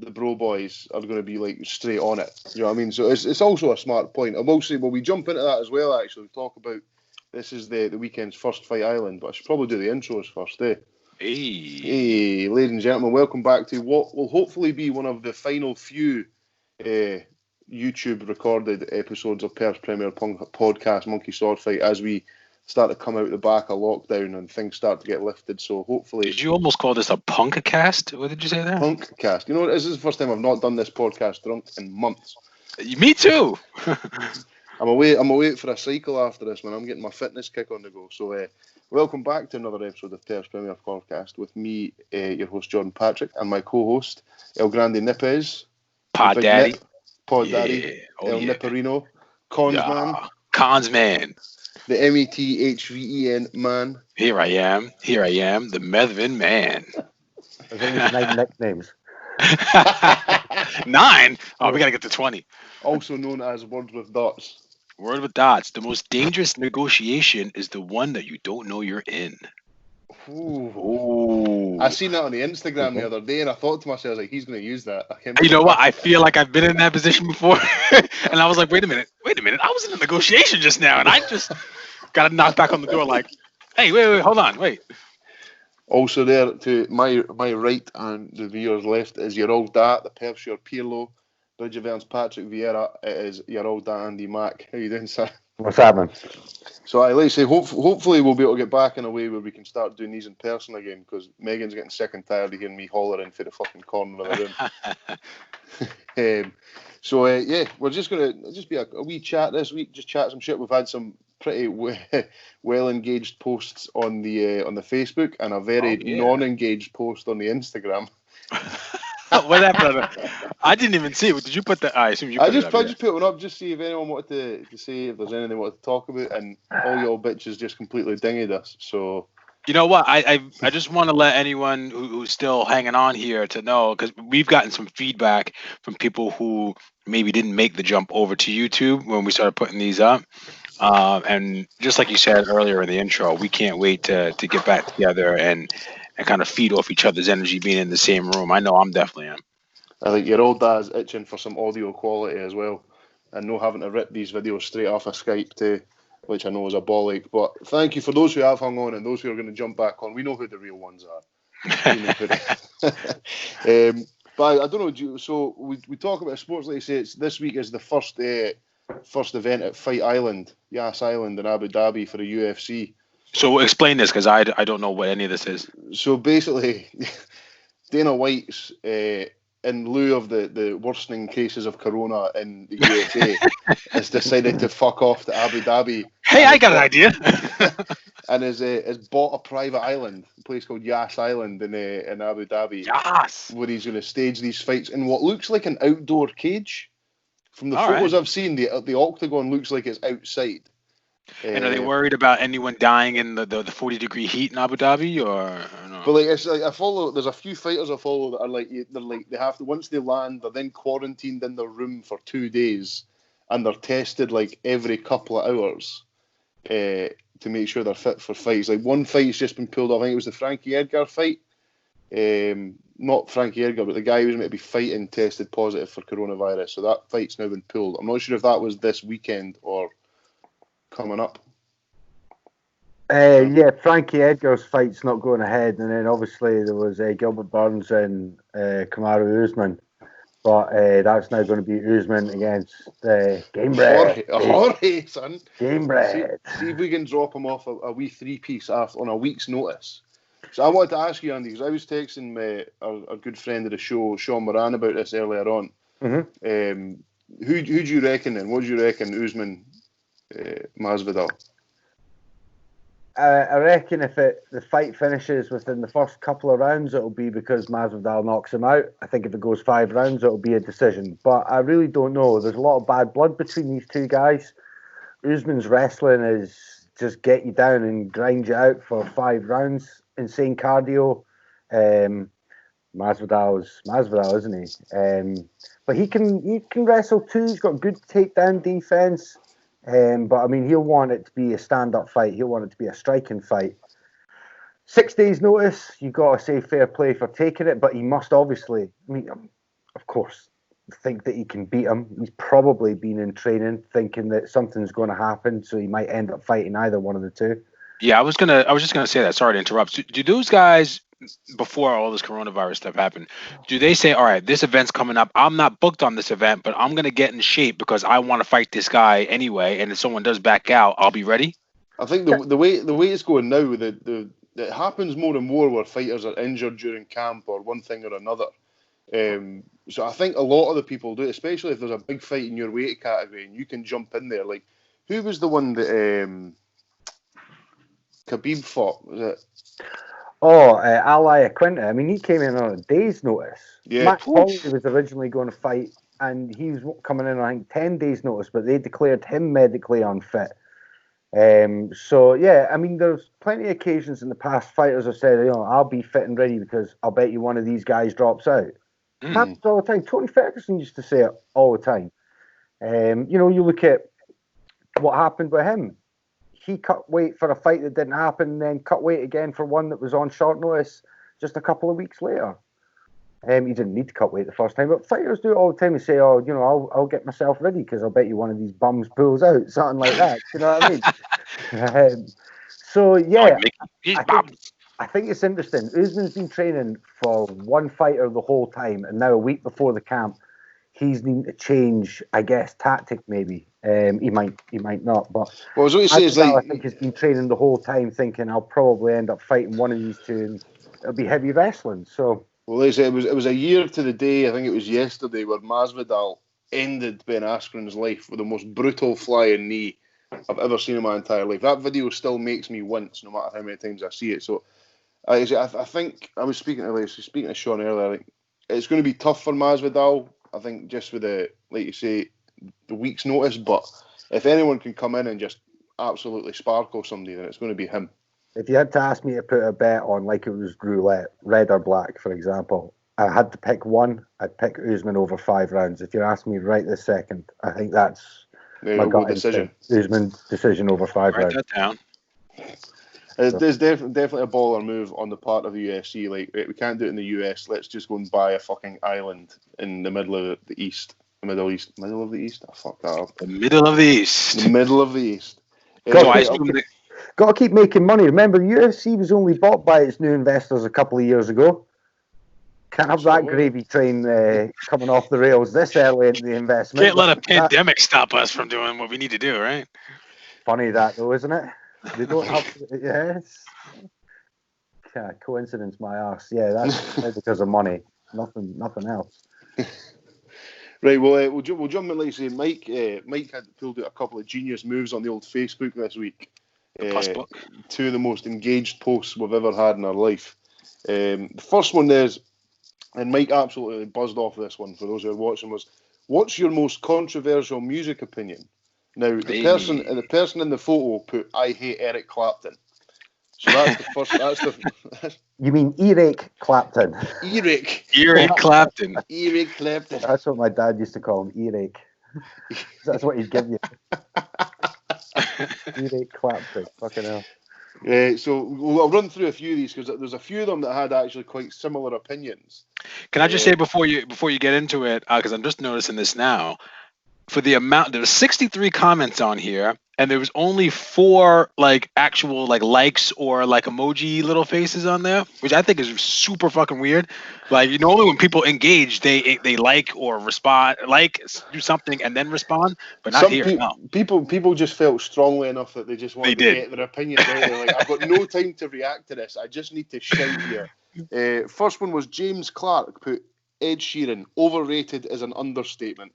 the bro boys are going to be like straight on it. You know what I mean? So it's also a smart point. I will say, well, we jump into that as well. Actually, talk about this is the weekend's first Fight Island, but I should probably do the intros first, eh? Hey, ladies and gentlemen, welcome back to what will hopefully be one of the final few YouTube recorded episodes of Perth's Premier Podcast, Monkey Sword Fight, as we start to come out the back of lockdown and things start to get lifted. So hopefully... Did you almost call this a punk-cast? What did you say there? Punk-cast. You know, this is the first time I've not done this podcast drunk in months. Me too! I'm away for a cycle after this, man. I'm getting my fitness kick on the go. So welcome back to another episode of Perth's Premier Podcast with me, your host Jordan Patrick, and my co-host El Grande Nipez. Pod Daddy. Pod Daddy. El Nipperino. Cons Man. Cons Man. The METHVEN man. Here I am, the Medvin Man. I think it's 9 nicknames. 9? Oh, we got to get to 20. Also known as Words with Dots. Word with Dots. The most dangerous negotiation is the one that you don't know you're in. Ooh. I seen that on the Instagram the other day, and I thought to myself, I was like, he's going to use that. You know what? I feel like I've been in that position before, and I was like, wait a minute. I was in a negotiation just now, and I just got to knock back on the door like, hey, wait, hold on, wait. Also there to my right and the viewers left is your old dad, the Perthshire Pirlo, Bridge of Ernst Patrick Vieira. It is your old dad, Andy Mack. How you doing, sir? What's happening? So I like to say, hopefully we'll be able to get back in a way where we can start doing these in person again, because Megan's getting sick and tired of hearing me hollering for the fucking corner of the room. We're just going to be a wee chat this week, just chat some shit. We've had some pretty well engaged posts on the Facebook, and a very non-engaged post on the Instagram. What happened? I didn't even see it. Did you put that? I assume you put it up. I just put one up, just see if anyone wanted to say if there's anything they wanted to talk about, and all y'all bitches just completely dinged us. So you know what? I just want to let anyone who's still hanging on here to know, because we've gotten some feedback from people who maybe didn't make the jump over to YouTube when we started putting these up. And just like you said earlier in the intro, we can't wait to get back together and kind of feed off each other's energy being in the same room. I know I'm definitely am. I think your old dad's itching for some audio quality as well, and no having to rip these videos straight off of Skype too, which I know is a bollock. But thank you for those who have hung on and those who are going to jump back on. We know who the real ones are. But I don't know. So we talk about sports, like you say. This week is the first event at Fight Island, Yas Island in Abu Dhabi for the UFC. So explain this, because I don't know what any of this is. So basically, Dana White's, in lieu of the worsening cases of corona in the USA, has decided to fuck off to Abu Dhabi. Hey, I got an idea. And has bought a private island, a place called Yas Island in Abu Dhabi. Yas! Where he's going to stage these fights in what looks like an outdoor cage. From the photos I've seen, the octagon looks like it's outside. And are they worried about anyone dying in the 40-degree heat in Abu Dhabi, or no? But it's like I follow. There's a few fighters I follow that are they have to, once they land, they're then quarantined in their room for 2 days, and they're tested like every couple of hours to make sure they're fit for fights. Like one fight's just been pulled off. I think it was the Frankie Edgar fight. Not Frankie Edgar, but the guy who was meant to be fighting tested positive for coronavirus. So that fight's now been pulled. I'm not sure if that was this weekend or coming up. Frankie Edgar's fight's not going ahead, and then obviously there was Gilbert Burns and Kamaru Usman, but that's now going to be Usman against Gamebred. Jorge, son. Gamebred. See if we can drop him off a wee three-piece on a week's notice. So I wanted to ask you, Andy, because I was texting our good friend of the show, Sean Moran, about this earlier on. Mm-hmm. Who do you reckon then? What do you reckon, Usman, Masvidal? I reckon if the fight finishes within the first couple of rounds, it'll be because Masvidal knocks him out. I think if it goes 5 rounds, it'll be a decision. But I really don't know. There's a lot of bad blood between these two guys. Usman's wrestling is just get you down and grind you out for 5 rounds. Insane cardio. Masvidal, isn't he? But he can wrestle too. He's got good takedown defense. But I mean, he'll want it to be a stand-up fight. He'll want it to be a striking fight. 6 days' notice. You've got to say fair play for taking it, but he must obviously. I mean, course, think that he can beat him. He's probably been in training thinking that something's going to happen, so he might end up fighting either one of the two. Yeah, I was just gonna say that. Sorry to interrupt. Do those guys, before all this coronavirus stuff happened, do they say, all right, this event's coming up, I'm not booked on this event, but I'm gonna get in shape because I want to fight this guy anyway, and if someone does back out, I'll be ready? I think the way it's going now, it happens more and more where fighters are injured during camp or one thing or another. So I think a lot of the people do, especially if there's a big fight in your weight category and you can jump in there. Like, who was the one that Khabib fought? Was it? Oh, Ali Aquinta. I mean, he came in on a day's notice. Yeah. Matt Holloway was originally going to fight, and he was coming in on, I think, 10 days' notice, but they declared him medically unfit. So, yeah, I mean, there's plenty of occasions in the past fighters have said, I'll be fit and ready because I'll bet you one of these guys drops out. Happens all the time. Tony Ferguson used to say it all the time. You look at what happened with him. He cut weight for a fight that didn't happen, and then cut weight again for one that was on short notice just a couple of weeks later. He didn't need to cut weight the first time, but fighters do it all the time. They say, I'll get myself ready because I'll bet you one of these bums pulls out, something like that. You know what I mean? So, yeah, I think it's interesting. Usman's been training for one fighter the whole time, and now a week before the camp, he's needing to change, I guess, tactic maybe. He might not, but well, what you say is I think he's been training the whole time, thinking I'll probably end up fighting one of these two, and it'll be heavy wrestling. So, well, they say it was a year to the day. I think it was yesterday where Masvidal ended Ben Askren's life with the most brutal flying knee I've ever seen in my entire life. That video still makes me wince, no matter how many times I see it. So, I think I was speaking to Sean earlier. I think it's going to be tough for Masvidal. I think just with like you say, the week's notice. But if anyone can come in and just absolutely sparkle somebody, then it's going to be him. If you had to ask me to put a bet on, like it was roulette, red or black, for example, I had to pick one, I'd pick Usman over 5 rounds. If you ask me right this second, I think that's my gut decision. Usman decision over 5 rounds. Write that down. There's definitely a baller move on the part of the UFC. Like, we can't do it in the US. Let's just go and buy a fucking island in the middle of the East. The Middle of the East? Oh, fuck that up. The middle of the East. The middle of the East. Got to keep making money. Remember, UFC was only bought by its new investors a couple of years ago. Can't have that gravy train coming off the rails this early into the investment. Can't let a pandemic stop us from doing what we need to do, right? Funny that, though, isn't it? They don't have to, yes. Yeah, coincidence, my ass. Yeah, that's because of money. Nothing else. Right, well, we'll jump in. Like you say, Mike had pulled out a couple of genius moves on the old Facebook this week. Two of the most engaged posts we've ever had in our life. The first one is, and Mike absolutely buzzed off this one for those who are watching, was, what's your most controversial music opinion? Now, the person in the photo put, I hate Eric Clapton. So that's the first. You mean Eric Clapton? Eric Clapton. Eric Clapton. That's what my dad used to call him, Eric. That's what he'd give you. Eric Clapton. Fucking hell. So I'll run through a few of these because there's a few of them that had actually quite similar opinions. Can I just say before you get into it, because I'm just noticing this now, for the amount, there's 63 comments on here, and there was only 4 actual likes or emoji little faces on there, which I think is super fucking weird. Normally when people engage, they like or respond, do something and then respond, but not here. No. People just felt strongly enough that they just wanted to get their opinion out there. I've got no time to react to this. I just need to shout here. First one was James Clark put Ed Sheeran, overrated is an understatement.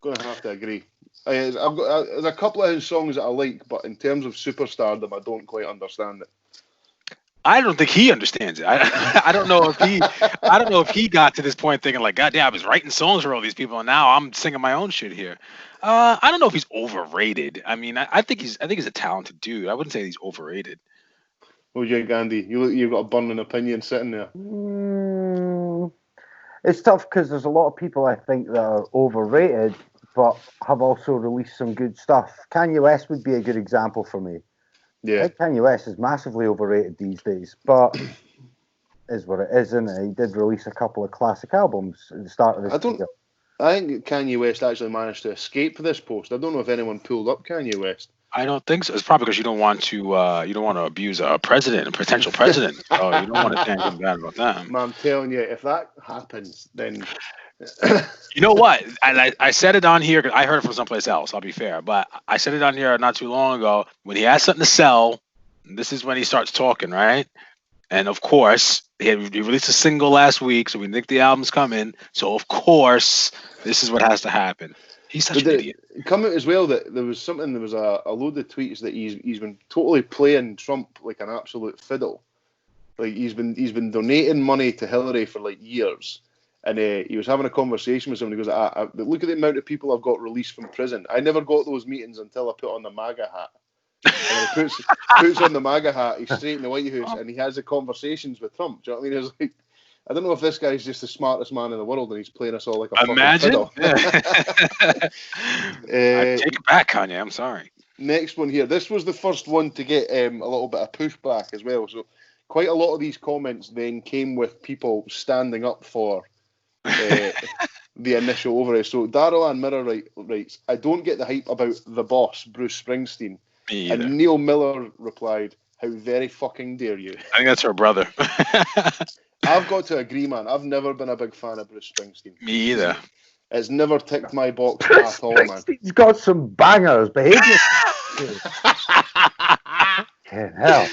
Going to have to agree. There's a couple of his songs that I like, but in terms of superstardom, I don't quite understand it. I don't think he understands it. I don't know if he got to this point thinking God damn, I was writing songs for all these people, and now I'm singing my own shit here. I don't know if he's overrated. I mean, I think he's a talented dude. I wouldn't say he's overrated. What do you think, Andy? You've got a burning opinion sitting there. It's tough because there's a lot of people I think that are overrated, but have also released some good stuff. Kanye West would be a good example for me. Yeah. I think Kanye West is massively overrated these days, but is what it is, isn't it? He did release a couple of classic albums at the start of this year. I think Kanye West actually managed to escape this post. I don't know if anyone pulled up Kanye West. I don't think so. It's probably because you don't want to abuse a president, a potential president. So you don't want to say anything bad about that. Man, I'm telling you, if that happens, then you know what? I said it on here because I heard it from someplace else. I'll be fair, but I said it on here not too long ago. When he has something to sell, this is when he starts talking, right? And of course, he released a single last week, so we think the album's coming. So of course, this is what has to happen. He's such an idiot. Come out as well that there was a load of tweets that he's been totally playing Trump like an absolute fiddle. Like he's been donating money to Hillary for like years, and he was having a conversation with somebody. He goes, "Look at the amount of people I've got released from prison. I never got those meetings until I put on the MAGA hat." And when he puts on the MAGA hat, he's straight in the White House, and he has the conversations with Trump. Do you know what I mean? It's like, I don't know if this guy's just the smartest man in the world and he's playing us all like a fucking fiddle. I take it back, Kanye. I'm sorry. Next one here. This was the first one to get a little bit of pushback as well. So quite a lot of these comments then came with people standing up for the initial overhead. So Daryl Ann Mirror writes, "I don't get the hype about the boss, Bruce Springsteen." Me either. And Neil Miller replied, "How very fucking dare you." I think that's her brother. I've got to agree, man. I've never been a big fan of Bruce Springsteen. Me either. It's never ticked my box at all, man. He's got some bangers, behaviour. Hell.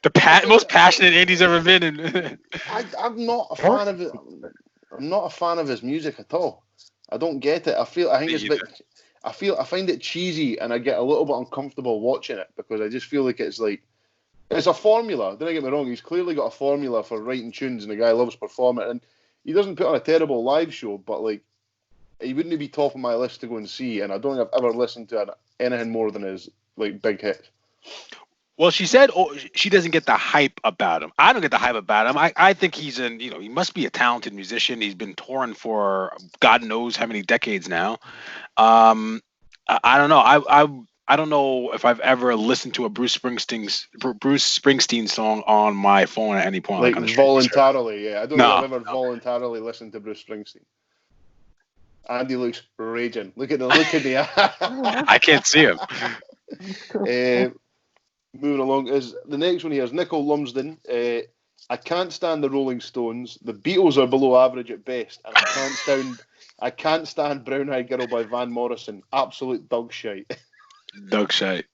The most passionate Andy's ever been in. I'm not a fan of it. I'm not a fan of his music at all. I don't get it. I find it cheesy, and I get a little bit uncomfortable watching it because I just feel like it's a formula. Don't get me wrong. He's clearly got a formula for writing tunes, and the guy loves performing. And he doesn't put on a terrible live show, but like he wouldn't be top of my list to go and see. And I don't think I've ever listened to anything more than his like big hits. Well, she said she doesn't get the hype about him. I don't get the hype about him. I think he must be a talented musician. He's been touring for God knows how many decades now. I don't know. I don't know if I've ever listened to a Bruce Springsteen song on my phone at any point. Like voluntarily, yeah. I don't know if I've ever voluntarily listened to Bruce Springsteen. Andy looks raging. Look at the eye. I can't see him. Moving along is the next one here is Nicole Lumsden. I can't stand the Rolling Stones. The Beatles are below average at best, and I can't stand Brown Eyed Girl by Van Morrison. Absolute dog shite. Dog shite.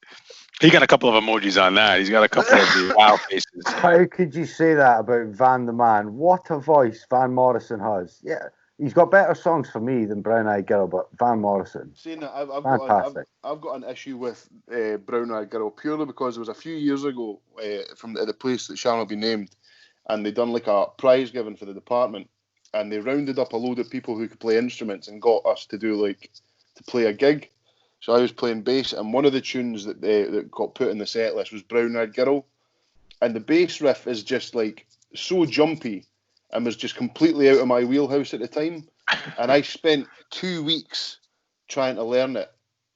He got a couple of emojis on that. He's got a couple of the wow faces. How could you say that about Van the Man? What a voice Van Morrison has. Yeah, he's got better songs for me than Brown Eyed Girl, but Van Morrison. Saying that, I've got an issue with Brown Eyed Girl purely because it was a few years ago from the place that shall not be named, and they done like a prize giving for the department, and they rounded up a load of people who could play instruments and got us to play a gig. So I was playing bass, and one of the tunes that got put in the set list was Brown Eyed Girl, and the bass riff is just like so jumpy and was just completely out of my wheelhouse at the time. And I spent 2 weeks trying to learn it,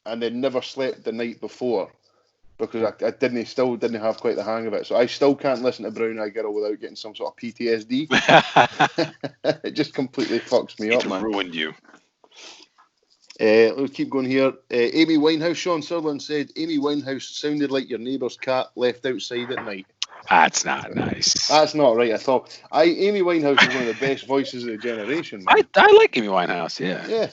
and then never slept the night before because I still didn't have quite the hang of it. So I still can't listen to Brown Eyed Girl without getting some sort of PTSD. It just completely fucks me up, man. Ruined you. Let's keep going here. Amy Winehouse, Sean Sutherland said, Amy Winehouse sounded like your neighbour's cat left outside at night. That's not nice. That's not right at all. Amy Winehouse is one of the best voices of the generation, man. I like Amy Winehouse, yeah. Yeah.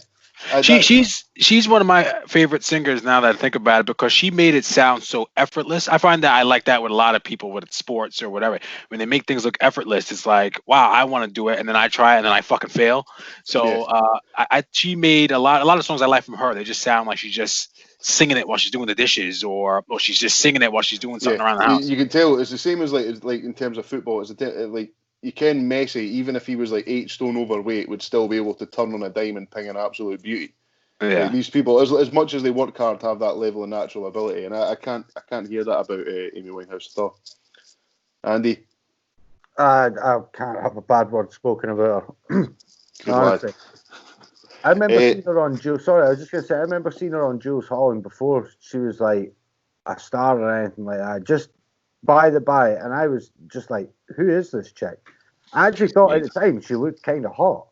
She's one of my favorite singers now that I think about it because she made it sound so effortless. I find that I like that with a lot of people with sports or whatever. When they make things look effortless, it's like, wow, I want to do it, and then I try it and then I fucking fail. So she made a lot of songs I like from her. They just sound like she's just singing it while she's doing the dishes, or she's just singing it while she's doing something around the house. You can tell it's the same as like in terms of football. It's like you can Messi, even if he was like 8 stone overweight, would still be able to turn on a dime and ping an absolute beauty. Yeah. Like these people, as much as they work hard, have that level of natural ability, and I can't hear that about Amy Winehouse at all. Andy, I can't have a bad word spoken about her. Good lad. I remember seeing her on Jules. Sorry, I was just going to say, I remember seeing her on Jules Holland before she was like a star or anything like that. Just by the by, and I was just like, who is this chick? I actually thought at the time she looked kind of hot.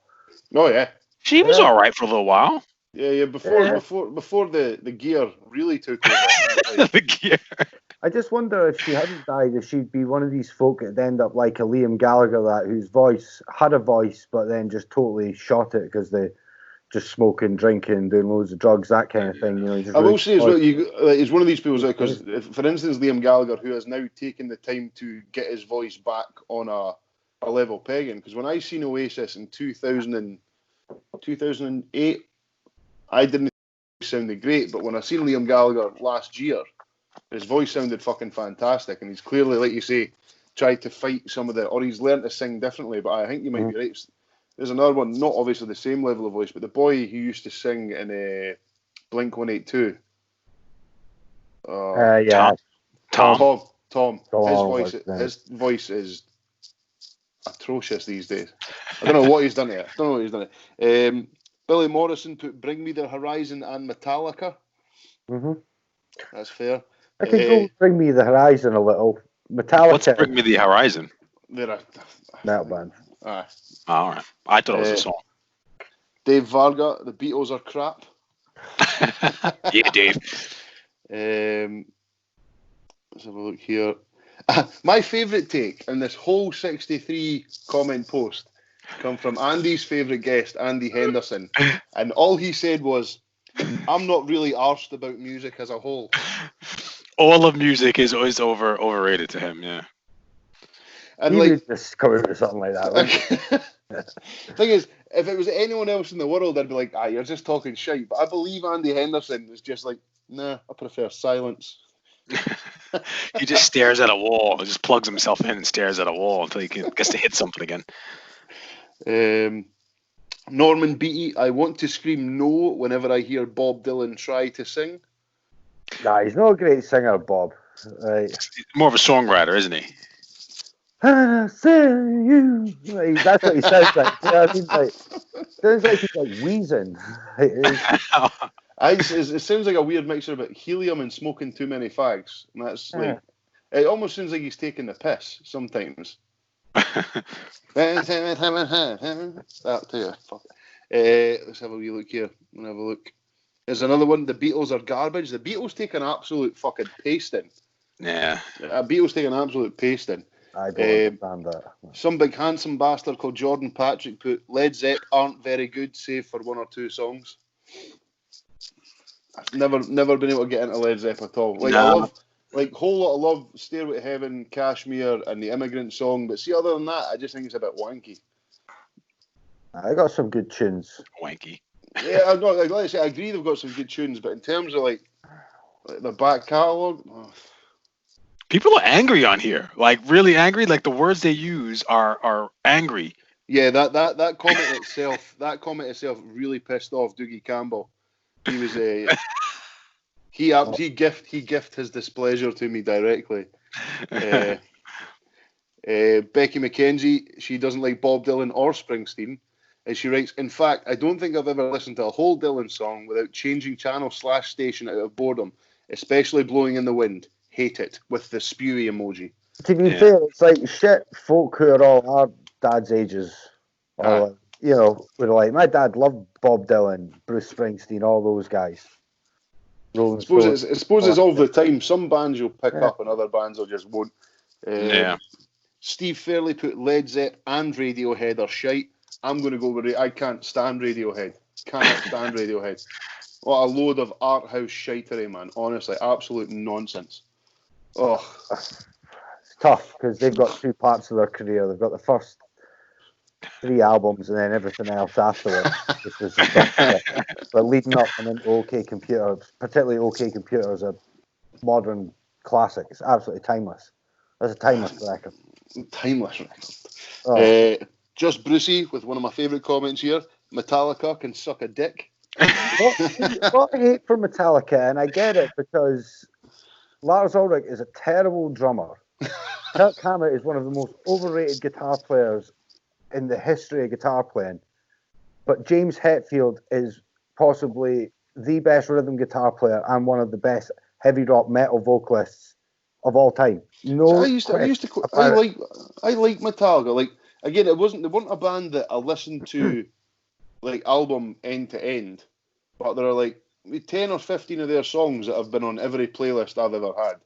Oh yeah. She was all right for a little while. Yeah. Before the gear really took over. The gear. I just wonder if she hadn't died, if she'd be one of these folk that'd end up like a Liam Gallagher, whose voice had a voice, but then just totally shot it because they just smoking, drinking, doing loads of drugs, that kind of thing. I will say as well, it's one of these people, because for instance, Liam Gallagher, who has now taken the time to get his voice back on a level pegging. Because when I seen Oasis in 2008, I didn't think it sounded great, but when I seen Liam Gallagher last year, his voice sounded fucking fantastic, and he's clearly, like you say, tried to fight some of or he's learned to sing differently. But I think you might be right. There's another one, not obviously the same level of voice, but the boy who used to sing in Blink 182. Tom. His voice is atrocious these days. I don't know what he's done to it. Billy Morrison put "Bring Me the Horizon" and Metallica. Mm-hmm. That's fair. I can go "Bring Me the Horizon" a little. Metallica. What's "Bring Me the Horizon"? They're a metal band. All right. I thought it was a song. Dave Varga, the Beatles are crap. Yeah, Dave. Let's have a look here. My favourite take in this whole 63 comment post come from Andy's favourite guest, Andy Henderson, and all he said was, "I'm not really arsed about music as a whole." All of music is overrated to him, yeah. And he would just come out with something like that. Thing is, if it was anyone else in the world, I'd be like, you're just talking shite. But I believe Andy Henderson was just like, nah, I prefer silence. He just stares at a wall. He just plugs himself in and stares at a wall until he gets to hit something again. Norman Beatty, I want to scream no whenever I hear Bob Dylan try to sing. Nah, he's not a great singer, Bob. Right. He's more of a songwriter, isn't he? I say you. That's what he sounds like. You know what I mean? Sounds like he's like wheezing. It sounds like a weird mixture of helium and smoking too many fags. And that's like, it almost sounds like he's taking the piss sometimes. That too. Fuck. Let's have a wee look here. There's another one. The Beatles are garbage. The Beatles take an absolute fucking pasting. Yeah. Beatles take an absolute pasting. I don't understand that. Some big handsome bastard called Jordan Patrick put Led Zepp aren't very good, save for one or two songs. I've never been able to get into Led Zepp at all. I love Whole Lot of Love, Stairway to Heaven, Kashmir, and the Immigrant Song. But see, other than that, I just think it's a bit wanky. I got some good tunes. Wanky. Yeah, I'm not like I say. I agree they've got some good tunes, but in terms of like the back catalogue. People are angry on here, like really angry. Like the words they use are angry. Yeah, that comment itself really pissed off Doogie Campbell. He was he gift his displeasure to me directly. Becky McKenzie, she doesn't like Bob Dylan or Springsteen, and she writes, "In fact, I don't think I've ever listened to a whole Dylan song without changing channel / station out of boredom, especially Blowing in the Wind. Hate it," with the spewy emoji. To be fair, it's like shit folk who are all our dad's ages. Or we're like, my dad loved Bob Dylan, Bruce Springsteen, all those guys. I suppose it's all the time. Some bands you'll pick up and other bands will just won't. Steve Fairley put Led Zepp and Radiohead are shite. I'm going to go with it. I can't stand Radiohead. Cannot stand Radiohead. What a load of art house shitery, man. Honestly, absolute nonsense. Oh, it's tough because they've got two parts of their career. They've got the first 3 albums and then everything else afterwards. But leading up and into OK Computer, particularly OK Computer, is a modern classic. It's absolutely timeless. That's a timeless record. Timeless record. Just Brucey with one of my favourite comments here. Metallica can suck a dick. What I hate for Metallica, and I get it because Lars Ulrich is a terrible drummer. Kirk Hammett is one of the most overrated guitar players in the history of guitar playing. But James Hetfield is possibly the best rhythm guitar player and one of the best heavy rock metal vocalists of all time. I like Metallica. Like again, they weren't a band that I listened to like album end to end, but there are like 10 or 15 of their songs that have been on every playlist I've ever had.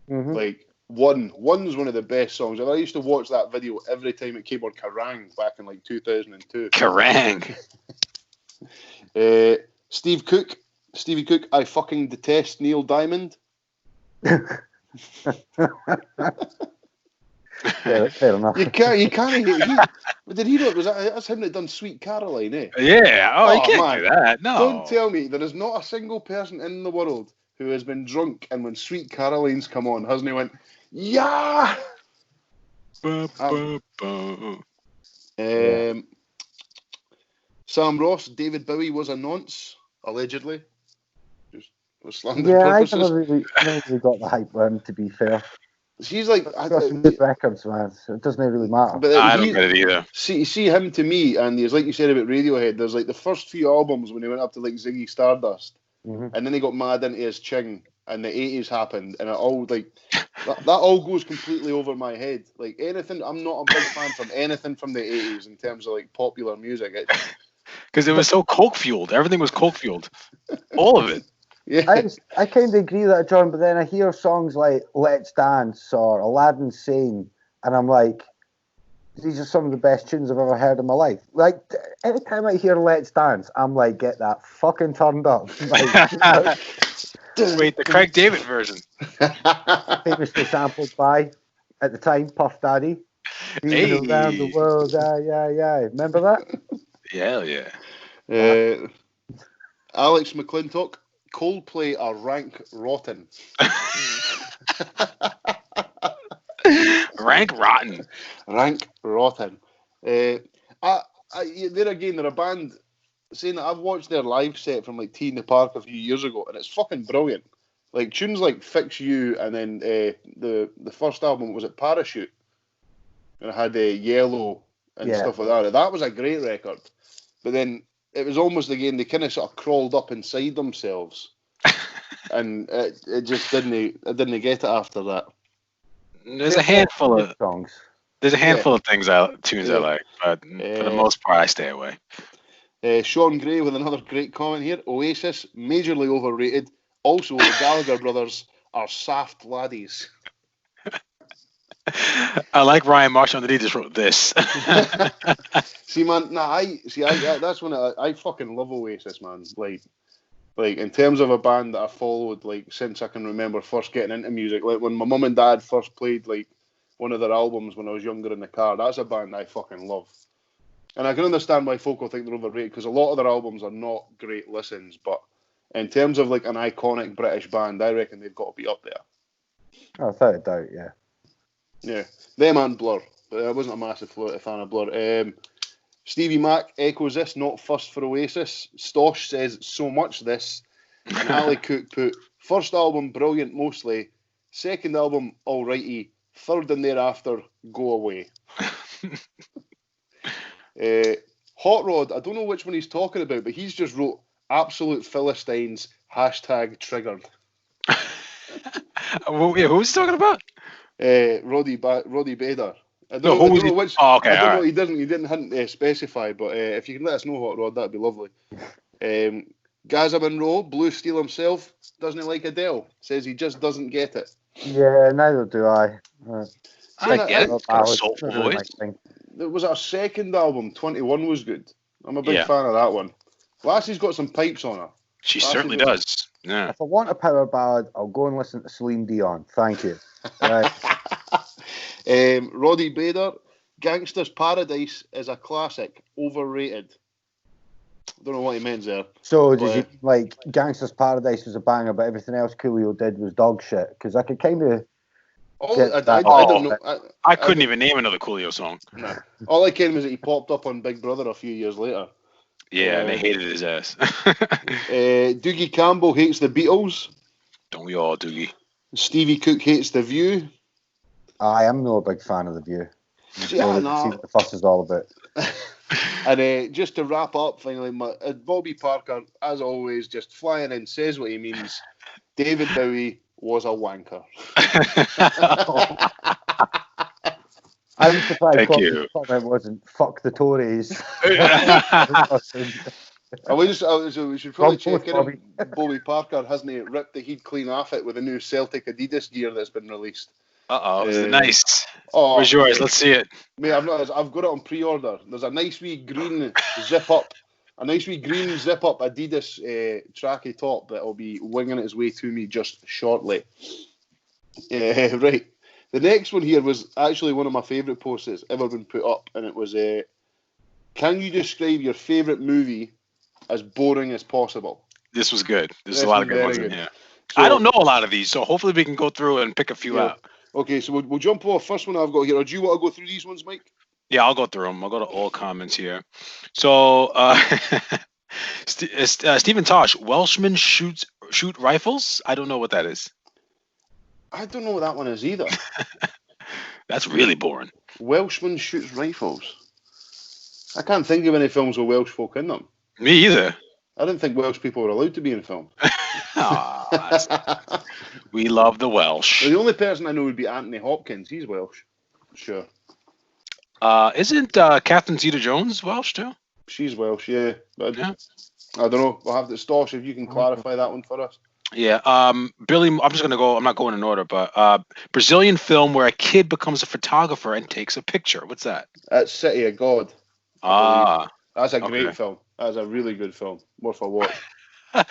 Mm-hmm. Like one's one of the best songs. I used to watch that video every time it came on Kerrang back in like 2002. Kerrang! Stevie Cook, I fucking detest Neil Diamond. Yeah, that's fair enough. You can't. Did he know? That's him that done Sweet Caroline, eh? Yeah. Oh, you can't man. do that. No. Don't tell me there is not a single person in the world who has been drunk and when Sweet Caroline's come on, hasn't he went, yeah? Sam Ross, David Bowie was a nonce, allegedly. Just for slander purposes. I never really got the hype for him, to be fair. He's like, He's got some good records, man. So it doesn't really matter. But I don't get it either. See him to me, and he's like you said about Radiohead. There's like the first few albums when he went up to like Ziggy Stardust, and then he got mad into his Ching, and the 80s happened, and it all like that all goes completely over my head. Like anything, I'm not a big fan from anything from the 80s in terms of like popular music. Because it was so coke fueled. Everything was coke fueled. All of it. Yeah. I kind of agree with that, John, but then I hear songs like Let's Dance or Aladdin Sane, and I'm like, these are some of the best tunes I've ever heard in my life. Like, every time I hear Let's Dance, I'm like, get that fucking turned up. Like, wait, the Craig David version. Famously sampled by, at the time, Puff Daddy. Hey. Around the world, yeah. Remember that? Hell yeah. Alex McClintock, Coldplay are rank rotten. Rank rotten. Rank rotten. There again, they're a band saying that I've watched their live set from like Tea in the Park a few years ago, and it's fucking brilliant. Like tunes like Fix You, and then the first album, was it Parachute? And it had Yellow and stuff like that. That was a great record. But then it was almost again they kind of sort of crawled up inside themselves, and it just didn't get it after that. There's a handful of songs. There's a handful of tunes I like, but for the most part I stay away. Sean Gray with another great comment here. Oasis, majorly overrated. Also, the Gallagher brothers are saft laddies. I like Ryan Marshall, and he just wrote this. See, man, that's when I fucking love Oasis, man. Like in terms of a band that I followed, like since I can remember first getting into music, like when my mum and dad first played like one of their albums when I was younger in the car. That's a band I fucking love, and I can understand why folk will think they're overrated because a lot of their albums are not great listens, but in terms of like an iconic British band, I reckon they've got to be up there. Oh, without a doubt, yeah. Yeah, them and Blur, but I wasn't a massive fan of Blur. Stevie Mac echoes this, not fussed for Oasis. Stosh says so much this. And Ali Cook put, first album brilliant mostly, second album alrighty, third and thereafter go away. Hot Rod, I don't know which one he's talking about, but he's just wrote absolute Philistines, #triggered. Who's he talking about? Roddy Bader. I don't know which. Oh, okay, I don't know. Right. He didn't specify, but if you can let us know, Hot Rod, that'd be lovely. Gaza Monroe, Blue Steel himself, doesn't he like Adele? Says he just doesn't get it. Yeah, neither do I. I get it. Got a soulful voice. Was our second album, 21, was good. I'm a big fan of that one. Lassie's got some pipes on her. She certainly does. Yeah. If I want a power ballad, I'll go and listen to Celine Dion. Thank you. Right. Roddy Bader, Gangster's Paradise is a classic, overrated. I don't know what he meant there. So, did you like Gangster's Paradise was a banger, but everything else Coolio did was dog shit? Because I could kind of. I don't know. I couldn't even name another Coolio song. No. All I came was that he popped up on Big Brother a few years later. Yeah, and they hated his ass. Doogie Campbell hates the Beatles. Don't we all, Doogie? Stevie Cook hates The View. I am no big fan of The View. Yeah, See what the fuss is all about. And just to wrap up, finally, Bobby Parker, as always, just flying in, says what he means. David Bowie was a wanker. I'm surprised Thank Bobby's you. comment wasn't "fuck the Tories." We should probably check in Bobby. if Bobby Parker hasn't he ripped the heat clean off it with the new Celtic Adidas gear that's been released. Is it nice? Oh, where's yours? mate. Let's see it. Mate, I've got it on pre-order. There's a nice wee green zip up Adidas tracky top that'll be winging its way to me just shortly. Right. The next one here was actually one of my favourite posts that's ever been put up, and it was can you describe your favourite movie as boring as possible? This was good. There's a lot of good ones in here. So, I don't know a lot of these, so hopefully we can go through and pick a few out. Okay, so we'll jump off. First one I've got here. Or do you want to go through these ones, Mike? Yeah, I'll go through them. I'll go to all comments here. So, Stephen Tosh, Welshmen shoot rifles? I don't know what that is. I don't know what that one is either. That's really boring. Welshman shoots rifles. I can't think of any films with Welsh folk in them. Me either. I didn't think Welsh people were allowed to be in films. We love the Welsh. The only person I know would be Anthony Hopkins. He's Welsh. Sure. Isn't Catherine Zeta-Jones Welsh too? She's Welsh, yeah. I don't know. We'll have to, Stosh, if you can clarify that one for us. Yeah. Billy, I'm just going to go, I'm not going in order, but Brazilian film where a kid becomes a photographer and takes a picture. What's that? That's City of God. That's a great film. That's a really good film. Worth a watch. I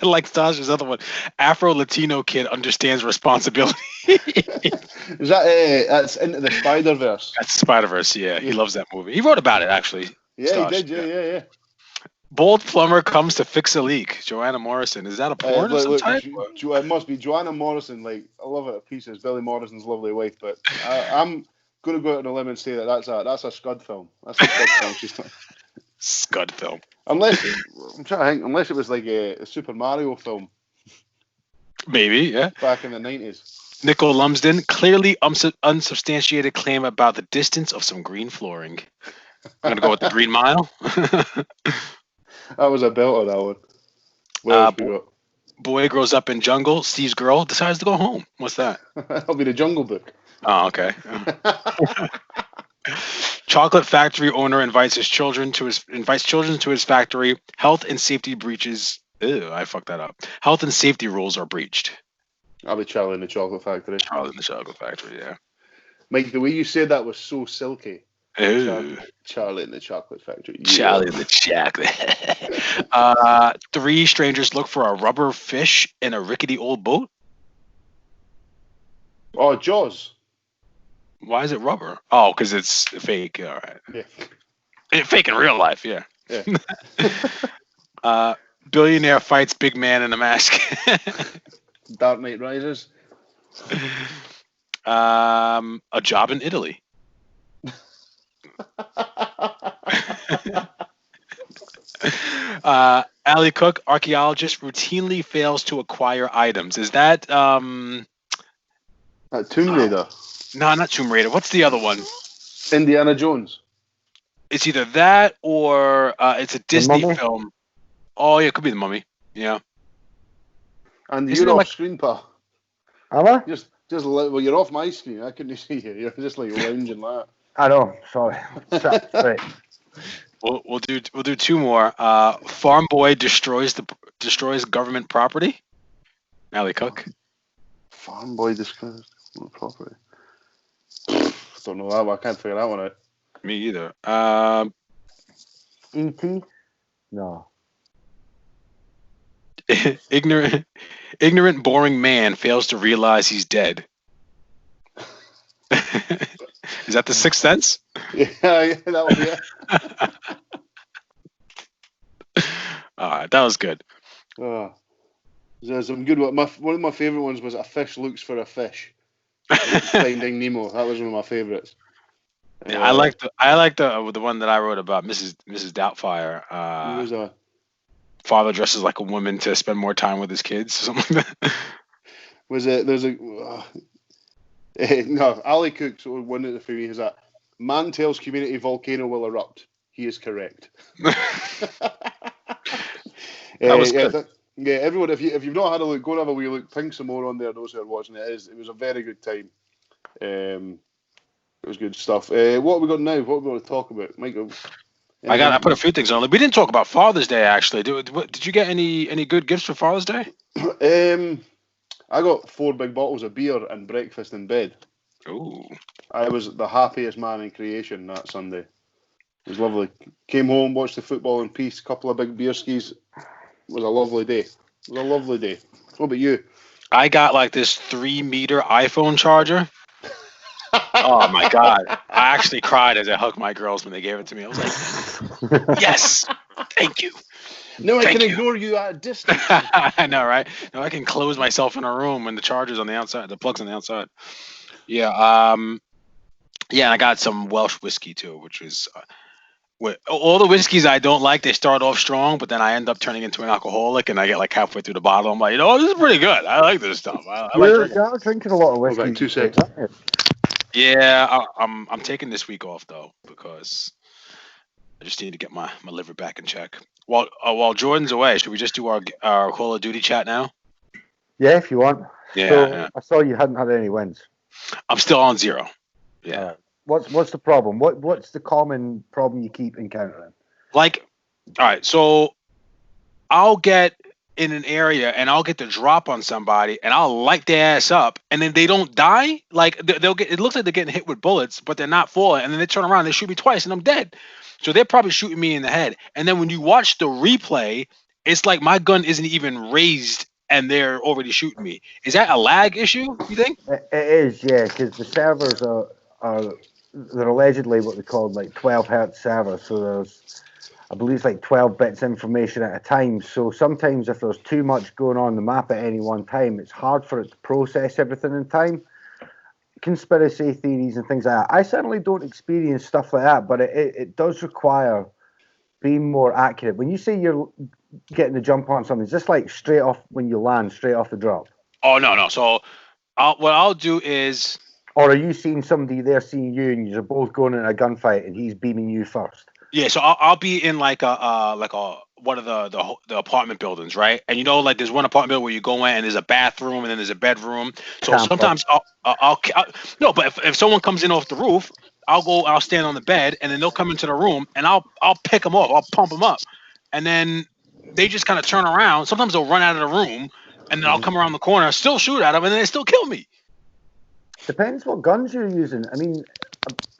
like Stasha's other one. Afro-Latino kid understands responsibility. Is that that's Into the Spider-Verse? That's Spider-Verse, yeah. He loves that movie. He wrote about it, actually. Yeah, Stash. he did, yeah. Bold plumber comes to fix a leak. Joanna Morrison. Is that a porn of some type? It must be Joanna Morrison. Like, I love it to pieces. Billy Morrison's lovely wife, but I'm going to go out on a limb and say that that's a Scud film. That's a Scud film. She's not... Scud film. Unless I'm trying to think. Unless it was like a Super Mario film. Maybe, yeah. Back in the 90s. Nicole Lumsden, clearly unsubstantiated claim about the distance of some green flooring. I'm going to go with the Green Mile. That was a belter, that one. Boy grows up in jungle, sees girl, decides to go home. What's that? That'll be the Jungle Book. Oh, okay. Chocolate factory owner invites children to his factory. Health and safety breaches. Ew, I fucked that up. Health and safety rules are breached. I'll be Charlie in the Chocolate Factory. Charlie in the Chocolate Factory, yeah. Mike, the way you said that was so silky. Charlie in the Chocolate Factory. Yeah. Charlie in the Chocolate. 3 strangers look for a rubber fish in a rickety old boat. Oh, Jaws. Why is it rubber? Oh, because it's fake. All right. Yeah. Fake in real life, yeah. Yeah. Billionaire fights big man in a mask. Dark Knight Rises. A job in Italy. Ali Cook, archaeologist, routinely fails to acquire items. Is that Tomb Raider? No, not Tomb Raider. What's the other one? Indiana Jones. It's either that or it's a Disney film. Oh, yeah, it could be The Mummy. Yeah. And you're off screen, pal. Am I? Well, you're off my screen. I couldn't see you. You're just like lounging like that. I know. Sorry. Right. We'll do 2 more. Farm boy destroys government property. Ali Cook. Farm boy destroys government property. Don't know that one. I can't figure that one out. Me either. E.T. No. Ignorant, boring man fails to realize he's dead. Is that The Sixth Sense? Yeah, that would be it. All right, that was good. There's some good one. One of my favourite ones was A Fish Looks for a Fish. Finding Nemo. That was one of my favourites. Yeah, I like the one that I wrote about Mrs Doubtfire. Who was that? Father dresses like a woman to spend more time with his kids, something like that. Was it? There's a no. Ali Cook. So one of the for me is that man tells community volcano will erupt. He is correct. That was good. Yeah, everyone. If you've not had a look, go and have a wee look. Ping some more on there. Those who are watching it was a very good time. It was good stuff. What have we got now? What are we going to talk about, Michael? I put a few things on. We didn't talk about Father's Day actually. Did you get any good gifts for Father's Day? I got 4 big bottles of beer and breakfast in bed. Ooh. I was the happiest man in creation that Sunday. It was lovely. Came home, watched the football in peace. Couple of big beer skis. It was a lovely day. What about you? I got like this 3-meter iPhone charger. Oh my god! I actually cried as I hugged my girls when they gave it to me. I was like, "Yes, thank you." No, I can ignore you at a distance. I know, right? No, I can close myself in a room when the charger's on the outside, the plug's on the outside. Yeah, yeah. And I got some Welsh whiskey too, which is all the whiskeys I don't like. They start off strong, but then I end up turning into an alcoholic, and I get like halfway through the bottle. I'm like, this is pretty good. I like this stuff. I like drinking. You're drinking a lot of whiskey. About 2 seconds. Yeah, I'm taking this week off though because I just need to get my liver back in check. While Jordan's away, should we just do our Call of Duty chat now? Yeah, if you want. Yeah, so, yeah. I saw you hadn't had any wins. I'm still on 0. Yeah. What's the problem? What's the common problem you keep encountering? Like, all right, so I'll get in an area and I'll get the drop on somebody and I'll light their ass up and then they don't die. Like they'll get. It looks like they're getting hit with bullets, but they're not falling. And then they turn around, they shoot me twice, and I'm dead. So they're probably shooting me in the head. And then when you watch the replay, it's like my gun isn't even raised and they're already shooting me. Is that a lag issue, you think? It is, yeah, because the servers they're allegedly what they call like 12 hertz servers. So there's, I believe it's like 12 bits information at a time. So sometimes if there's too much going on the map at any one time, it's hard for it to process everything in time. Conspiracy theories and things like that. I certainly don't experience stuff like that, but it does require being more accurate. When you say you're getting the jump on something, it's just like straight off when you land, straight off the drop. Oh, no. So what I'll do is... Or are you seeing somebody there seeing you and you're both going in a gunfight and he's beaming you first? Yeah, so I'll be in like a one of the apartment buildings, right? And like there's one apartment building where you go in and there's a bathroom and then there's a bedroom. So sometimes I'll no, but if someone comes in off the roof, I'll stand on the bed and then they'll come into the room and I'll pick them up, I'll pump them up, and then they just kind of turn around. Sometimes they'll run out of the room and then I'll come around the corner, still shoot at them, and then they still kill me. Depends what guns you're using. I mean,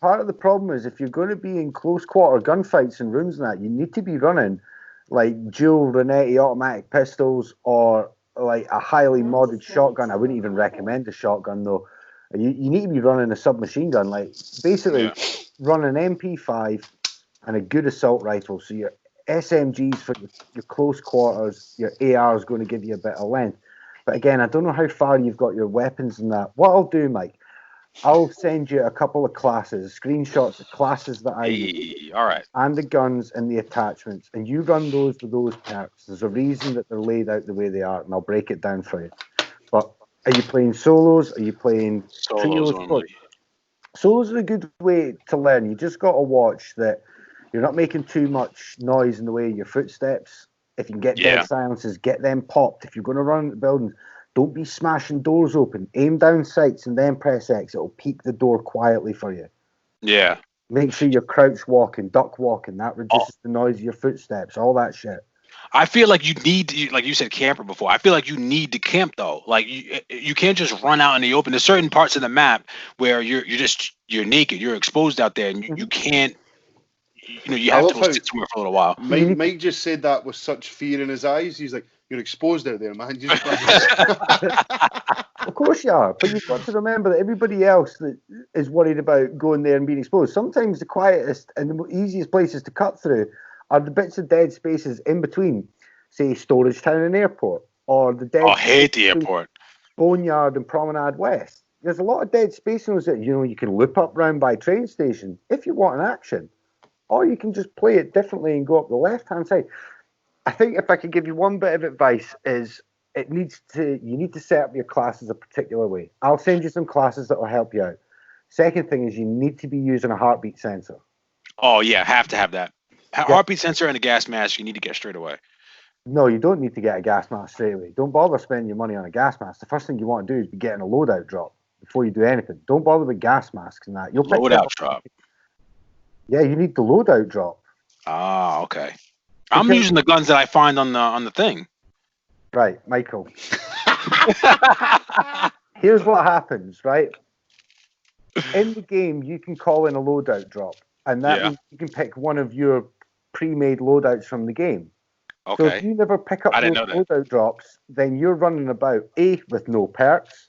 part of the problem is if you're going to be in close quarter gunfights and rooms and that, you need to be running like dual Renetti automatic pistols or like a highly modded shotgun. I wouldn't even recommend a shotgun though. You need to be running a submachine gun, like basically run an MP5 and a good assault rifle. So your SMGs for your close quarters, your AR is going to give you a bit of length. But again, I don't know how far you've got your weapons and that. What I'll do, Mike, I'll send you a couple of classes, screenshots of classes that I use. All right. And the guns and the attachments. And you run those with those perks. There's a reason that they're laid out the way they are, and I'll break it down for you. But are you playing solos? Are you playing trios? Solos are a good way to learn. You just got to watch that you're not making too much noise in the way of your footsteps. If you can get dead silences, get them popped. If you're going to run into buildings, don't be smashing doors open. Aim down sights and then press X. It'll peek the door quietly for you. Yeah. Make sure you're crouch walking, duck walking. That reduces the noise of your footsteps, all that shit. I feel like you need to, like you said, camper before. I feel like you need to camp though. Like you can't just run out in the open. There's certain parts of the map where you're naked, you're exposed out there, and you can't. You have to go sit somewhere for a little while. Mike just said that with such fear in his eyes. He's like, "You're exposed out there, man." Of course you are, but you've got to remember that everybody else that is worried about going there and being exposed. Sometimes the quietest and the easiest places to cut through are the bits of dead spaces in between, say, Storage Town and Airport, or the dead. I hate the airport. Boneyard and Promenade West. There's a lot of dead space in those that you can loop up round by train station if you want an action. Or you can just play it differently and go up the left-hand side. I think if I could give you one bit of advice is you need to set up your classes a particular way. I'll send you some classes that will help you out. Second thing is you need to be using a heartbeat sensor. Oh, yeah, have to have that. Heartbeat sensor and a gas mask you need to get straight away. No, you don't need to get a gas mask straight away. Don't bother spending your money on a gas mask. The first thing you want to do is be getting a loadout drop. before you do anything. Don't bother with gas masks and that. You'll pick Loadout drop. Yeah, you need the loadout drop. Ah, okay. I'm using the guns that I find on the thing. Right, Michael. Here's what happens, right? In the game, you can call in a loadout drop, and that means you can pick one of your pre-made loadouts from the game. Okay. So if you never pick up those loadout drops, then you're running about A, with no perks,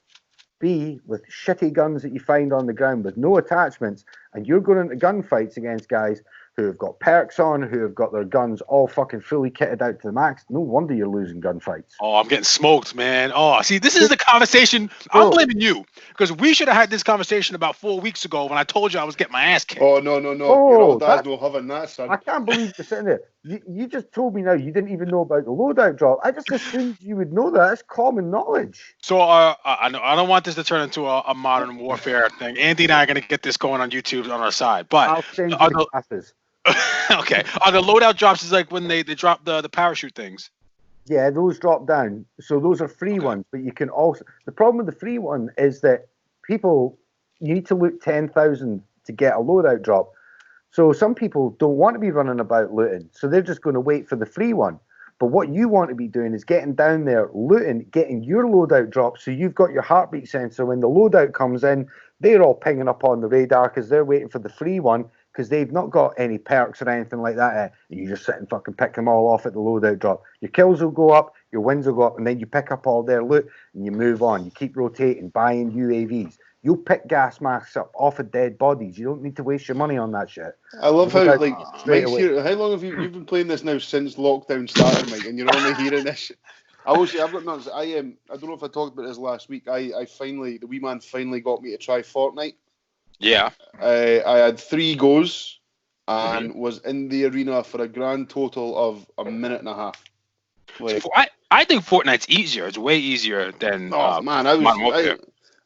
B, with shitty guns that you find on the ground with no attachments, and you're going into gunfights against guys who have got perks on, who have got their guns all fucking fully kitted out to the max. No wonder you're losing gunfights. Oh, I'm getting smoked, man. Oh, see, this is the conversation. I'm blaming you, because we should have had this conversation about 4 weeks ago when I told you I was getting my ass kicked. Oh, no. Your old dad's not having that, son. I can't believe you're sitting there. You just told me now you didn't even know about the loadout drop. I just assumed you would know that. It's common knowledge. So I don't want this to turn into a modern warfare thing. Andy and I are going to get this going on YouTube on our side. But I'll send you the classes. Okay. Are the loadout drops is like when they drop the parachute things? Yeah, those drop down. So those are free ones, but you can also... The problem with the free one is that you need to loot 10,000 to get a loadout drop. So some people don't want to be running about looting, so they're just going to wait for the free one. But what you want to be doing is getting down there, looting, getting your loadout drop, so you've got your heartbeat sensor. When the loadout comes in, they're all pinging up on the radar because they're waiting for the free one, because they've not got any perks or anything like that. And you just sit and fucking pick them all off at the loadout drop. Your kills will go up, your wins will go up, and then you pick up all their loot and you move on. You keep rotating, buying UAVs. You'll pick gas masks up off of dead bodies. You don't need to waste your money on that shit. I love how, like, Mike's here. How long have you've been playing this now since lockdown started, Mike, and you're only hearing this shit? I've got nuts. I don't know if I talked about this last week. I finally, the wee man finally got me to try Fortnite. Yeah. I had 3 goes and was in the arena for a grand total of a minute and a half. Like, I think Fortnite's easier. It's way easier than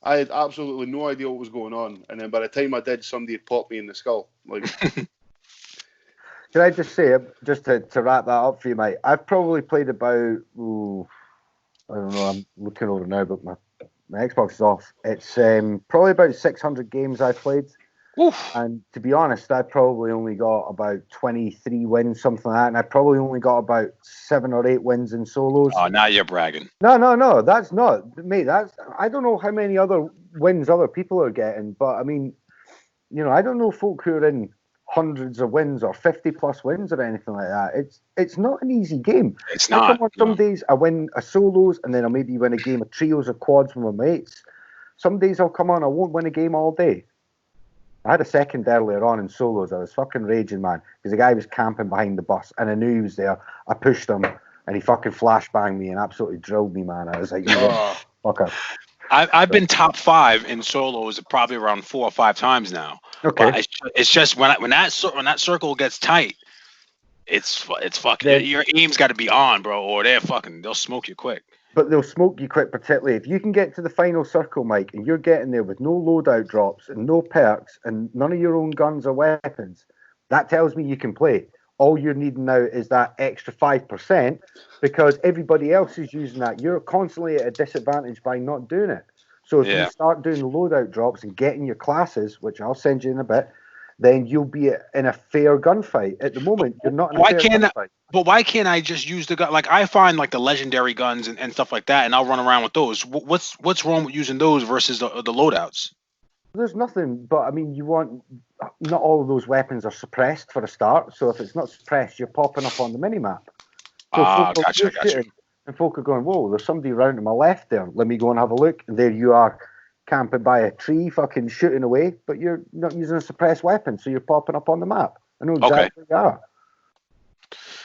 I had absolutely no idea what was going on, and then by the time I did, somebody had popped me in the skull. Like, can I just say, just to wrap that up for you, mate? I've probably played about, I don't know, I'm looking over now, but my Xbox is off. It's probably about 600 games I've played. Oof. And to be honest, I probably only got about 23 wins, something like that. And I probably only got about 7 or 8 wins in solos. Oh, now you're bragging. No, that's not. Mate, I don't know how many other wins other people are getting. But, I mean, I don't know folk who are in hundreds of wins or 50-plus wins or anything like that. It's not an easy game. It's not. Some days I win a solos and then I'll maybe win a game of trios or quads with my mates. Some days I'll come on, I won't win a game all day. I had a second earlier on in solos. I was fucking raging, man, because the guy was camping behind the bus and I knew he was there. I pushed him and he fucking flashbanged me and absolutely drilled me, man. I was like, fucker. I've been top 5 in solos probably around 4 or 5 times now. Okay. But it's just when that circle gets tight, it's fucking your aim's got to be on, bro, or they'll smoke you quick. But they'll smoke you quick, particularly if you can get to the final circle, Mike, and you're getting there with no loadout drops and no perks and none of your own guns or weapons. That tells me you can play. All you're needing now is that extra 5% because everybody else is using that. You're constantly at a disadvantage by not doing it. So if you start doing the loadout drops and getting your classes, which I'll send you in a bit, then you'll be in a fair gunfight. At the moment, you're not in a fair gunfight. But why can't I just use the gun? Like, I find, like, the legendary guns and stuff like that, and I'll run around with those. What's wrong with using those versus the loadouts? There's nothing, but, I mean, not all of those weapons are suppressed for a start, so if it's not suppressed, you're popping up on the minimap. So Gotcha. And folk are going, whoa, there's somebody round to my left there. Let me go and have a look. And there you are, camping by a tree, fucking shooting away, but you're not using a suppressed weapon, so you're popping up on the map. I know exactly where you are.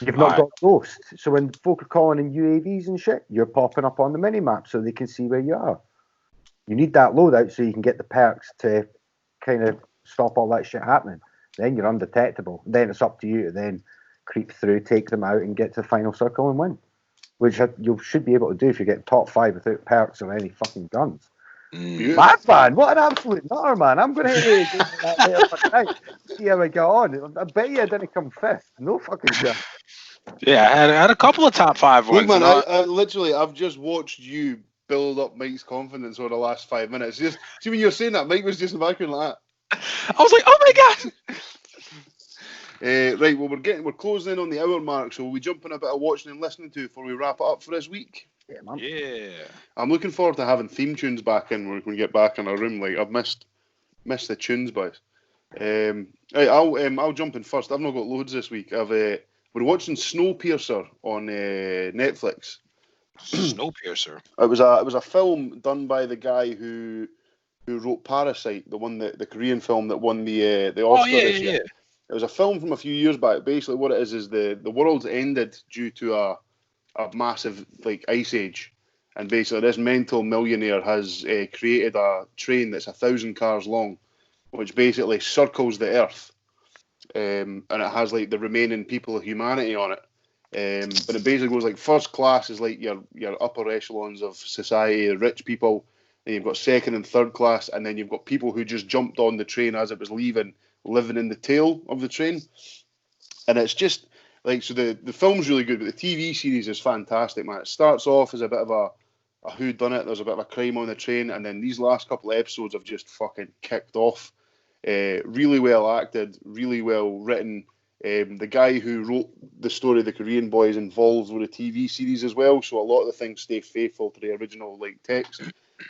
You've not got ghosts, so when folk are calling in UAVs and shit, you're popping up on the minimap so they can see where you are. You need that loadout so you can get the perks to kind of stop all that shit happening. Then you're undetectable. Then it's up to you to then creep through, take them out, and get to the final circle and win. Which you should be able to do if you get top 5 without perks or any fucking guns. Bad man, what an absolute nutter, man. I'm going to hit you that later for tonight. See how we get on. I bet you I didn't come 5th. No fucking shit. Yeah, I had a couple of top 5 ones. Look, man, I've just watched you build up Mike's confidence over the last 5 minutes. Just see when you're saying that, Mike was just in the background like that. I was like, oh my god. Right, well we're closing in on the hour mark, so we jump in a bit of watching and listening to before we wrap it up for this week. Yeah, man. Yeah. I'm looking forward to having theme tunes back in when we get back in our room. Like I've missed the tunes, boys. Right, I'll jump in first. I've not got loads this week. We're watching Snowpiercer on Netflix. Snowpiercer. It was a film done by the guy who wrote Parasite, the Korean film that won the Oscar this year. Yeah. It was a film from a few years back. Basically, what it is the world's ended due to a massive like ice age, and basically this mental millionaire has created a train that's 1,000 cars long, which basically circles the Earth, and it has like the remaining people of humanity on it. But it basically goes like first class is like your upper echelons of society, the rich people. Then you've got second and third class, and then you've got people who just jumped on the train as it was leaving, living in the tail of the train. And it's just like, so the film's really good, but the TV series is fantastic, man. It starts off as a bit of a whodunit. There's a bit of a crime on the train, and then these last couple of episodes have just fucking kicked off. Really well acted, really well written. The guy who wrote the story of the Korean boy is involved with the TV series as well, so a lot of the things stay faithful to the original like text.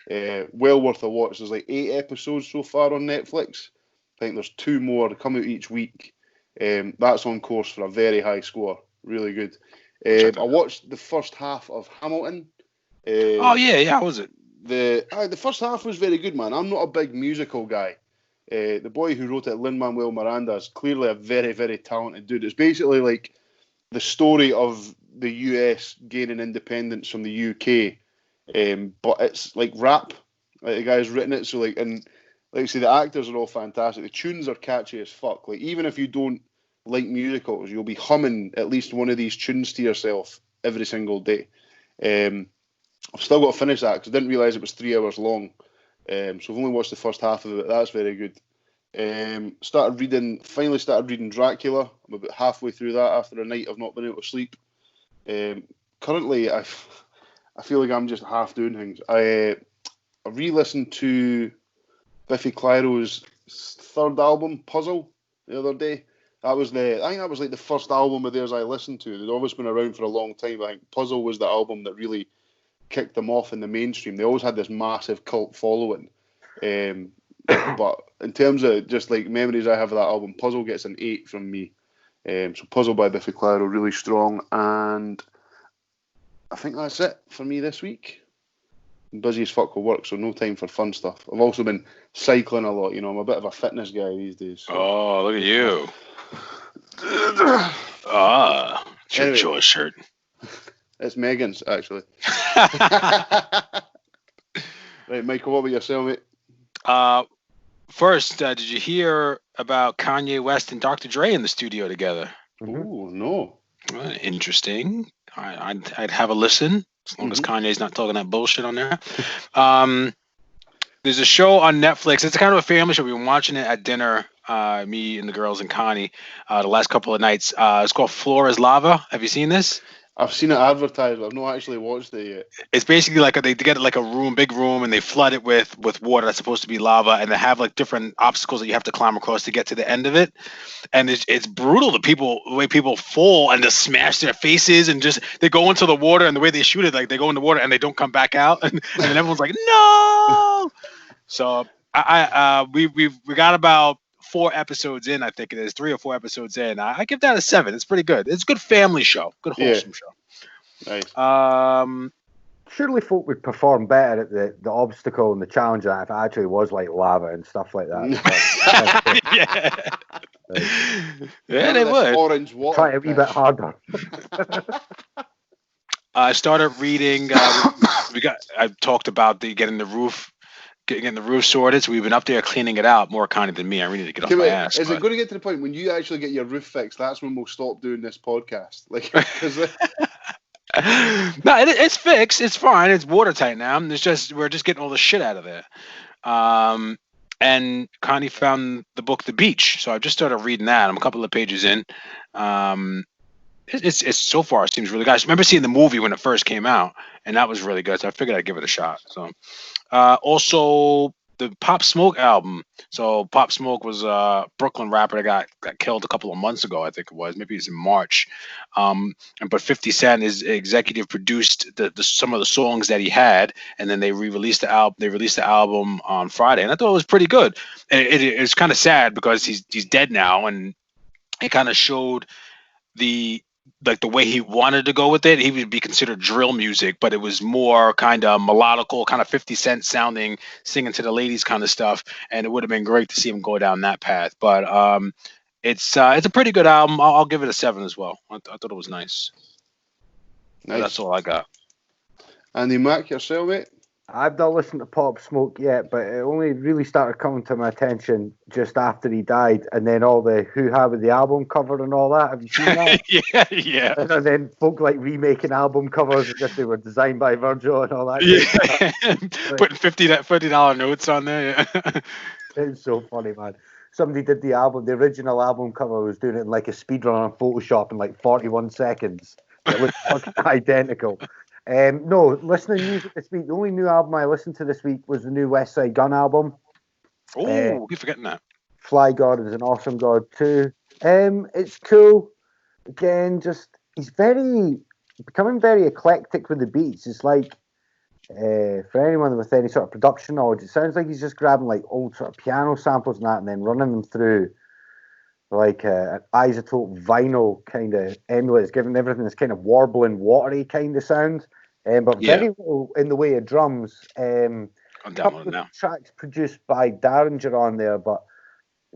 Well worth a watch. There's like 8 episodes so far on Netflix. I think there's 2 more to come out each week. That's on course for a very high score. Really good. I watched the first half of Hamilton. How was it? The first half was very good, man. I'm not a big musical guy. The boy who wrote it, Lin-Manuel Miranda, is clearly a very, very talented dude. It's basically like the story of the US gaining independence from the UK, but it's like rap. Like the guy's written it, so like, and like I say, the actors are all fantastic. The tunes are catchy as fuck. Like even if you don't like musicals, you'll be humming at least one of these tunes to yourself every single day. I've still got to finish that because I didn't realise it was 3 hours long. So I've only watched the first half of it. That's very good. Finally started reading Dracula. I'm about halfway through that after a night of not being able to sleep. Currently, I feel like I'm just half doing things. I re-listened to Biffy Clyro's 3rd album, Puzzle, the other day. I think that was like the first album of theirs I listened to. They'd always been around for a long time, but I think Puzzle was the album that really kicked them off in the mainstream. They always had this massive cult following. But in terms of just like memories I have of that album, Puzzle gets an 8 from me. So Puzzle by Biffy Clyro, really strong. And I think that's it for me this week. I'm busy as fuck with work, so no time for fun stuff. I've also been cycling a lot, I'm a bit of a fitness guy these days. So. Oh, look at you. It's your choice shirt. It's Megan's, actually. Right, Michael, what about yourself, mate? First, did you hear about Kanye West and Dr. Dre in the studio together? Oh, no. Interesting. I'd have a listen, as long as Kanye's not talking that bullshit on there. There's a show on Netflix. It's kind of a family show. We've been watching it at dinner, me and the girls and Connie, the last couple of nights. It's called Flores Lava. Have you seen this? I've seen it advertised, but I've not actually watched it yet. It's basically like they get like a big room, and they flood it with water that's supposed to be lava, and they have like different obstacles that you have to climb across to get to the end of it. And it's brutal. The way people fall and just smash their faces, and just they go into the water, and the way they shoot it, like they go in the water and they don't come back out, and then everyone's like, no. So we got about 4 episodes in, I think it is 3 or 4 episodes in. I give that a 7. It's pretty good. It's a good family show, good wholesome show. Nice. Surely folk would perform better at the obstacle and the challenge than if it actually was like lava and stuff like that. Yeah, they would. Orange water. Try a wee bit harder. I started reading. I talked about getting the roof sorted, so we've been up there cleaning it out more kind than me. I really need to get off my ass. Is it going to get to the point when you actually get your roof fixed? That's when we'll stop doing this podcast. Like, no, it's fixed. It's fine. It's watertight now. We're just getting all the shit out of there. And Connie found the book The Beach, so I just started reading that. I'm a couple of pages in. It's so far it seems really good. I remember seeing the movie when it first came out, and that was really good. So I figured I'd give it a shot. So also the Pop Smoke album. So Pop Smoke was a Brooklyn rapper that got killed a couple of months ago. I think it was. Maybe it was in March. But 50 Cent is executive produced some of the songs that he had, and then they released the album. They released the album on Friday, and I thought it was pretty good. It's kind of sad because he's dead now, and it kind of showed the way he wanted to go with it. He would be considered drill music, but it was more kind of melodical, kind of 50 Cent sounding, singing to the ladies kind of stuff. And it would have been great to see him go down that path. But it's a pretty good album. I'll give it a 7 as well. I thought it was nice. That's all I got. Andy Mac, yourself, mate? I've not listened to Pop Smoke yet, but it only really started coming to my attention just after he died, and then all the hoo-ha with the album cover and all that. Have you seen that? yeah. And then folk like remaking album covers as if they were designed by Virgil and all that. Yeah. Putting $50 notes on there. Yeah. It's so funny, man. Somebody did the original album cover was doing it in like a speedrun on Photoshop in like 41 seconds. It was fucking identical. No, listening to music this week. The only new album I listened to this week was the new West Side Gun album. Oh, keep forgetting that. Fly God is an awesome God too. It's cool. Again, just he's becoming very eclectic with the beats. It's like for anyone with any sort of production knowledge, it sounds like he's just grabbing like old sort of piano samples and that, and then running them through like an isotope vinyl kind of emulator. It's giving everything this kind of warbling, watery kind of sound, but very little in the way of drums. I'm downloading now. Tracks produced by Derringer on there, but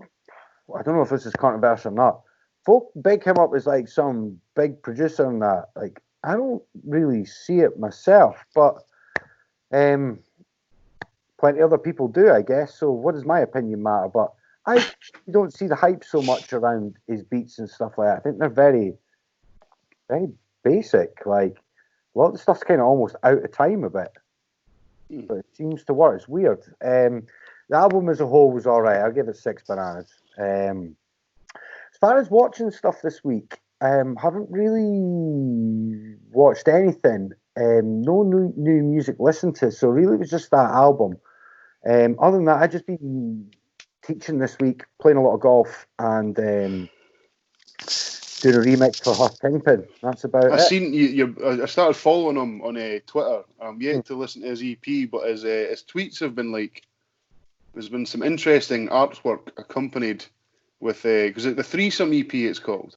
I don't know if this is controversial or not. Folk big him up as like some big producer and that. Like, I don't really see it myself, but plenty of other people do, I guess. So what does my opinion matter? But I don't see the hype so much around his beats and stuff like that. I think they're very, very basic. Like, a lot of the stuff's kind of almost out of time a bit. But it seems to work. It's weird. The album as a whole was all right. I'll give it 6 bananas. As far as watching stuff this week, haven't really watched anything. No new music listened to. So really it was just that album. Other than that, I've just been teaching this week, playing a lot of golf, and doing a remix for Huff Kingpin. That's about it. I seen you. I started following him on Twitter. I'm yet to listen to his EP, but his tweets have been like, there's been some interesting artwork accompanied with because the Threesome EP it's called.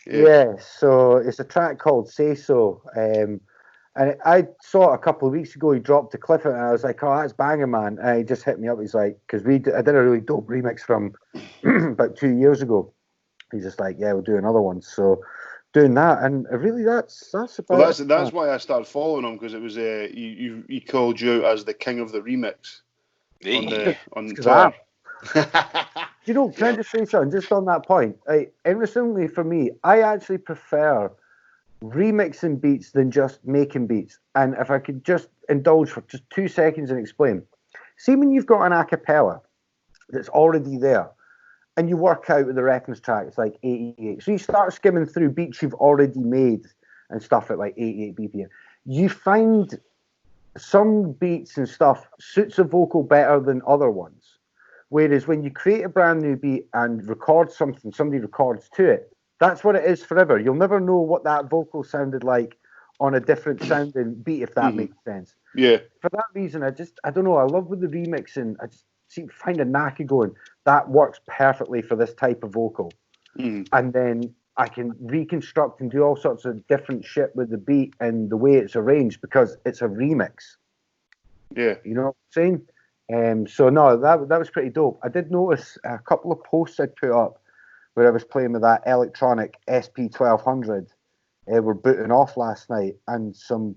Yeah, so it's a track called Say So. And I saw it a couple of weeks ago. He dropped to Clifford, and I was like, "Oh, that's banging, man!" And he just hit me up. He's like, "Because I did a really dope remix from about 2 years ago." He's just like, "Yeah, we'll do another one." So doing that, and really, that's about. Well, that's why I started following him, because it was he called you out as the king of the remix on Twitter. You know, can I just say something just on that point? Interestingly for me, I actually prefer remixing beats than just making beats. And if I could just indulge for just 2 seconds and explain. See, when you've got an a cappella that's already there and you work out with the reference track, it's like 88. So you start skimming through beats you've already made and stuff at like 88 BPM. You find some beats and stuff suits a vocal better than other ones. Whereas when you create a brand new beat and record something, somebody records to it, that's what it is forever. You'll never know what that vocal sounded like on a different sounding beat, if that makes sense. Yeah. For that reason, I don't know. I love with the remixing. I just seem to find a knack of going, that works perfectly for this type of vocal. And then I can reconstruct and do all sorts of different shit with the beat and the way it's arranged because it's a remix. Yeah. You know what I'm saying? So no, that was pretty dope. I did notice a couple of posts I'd put up where I was playing with that electronic SP1200. Were booting off last night, and some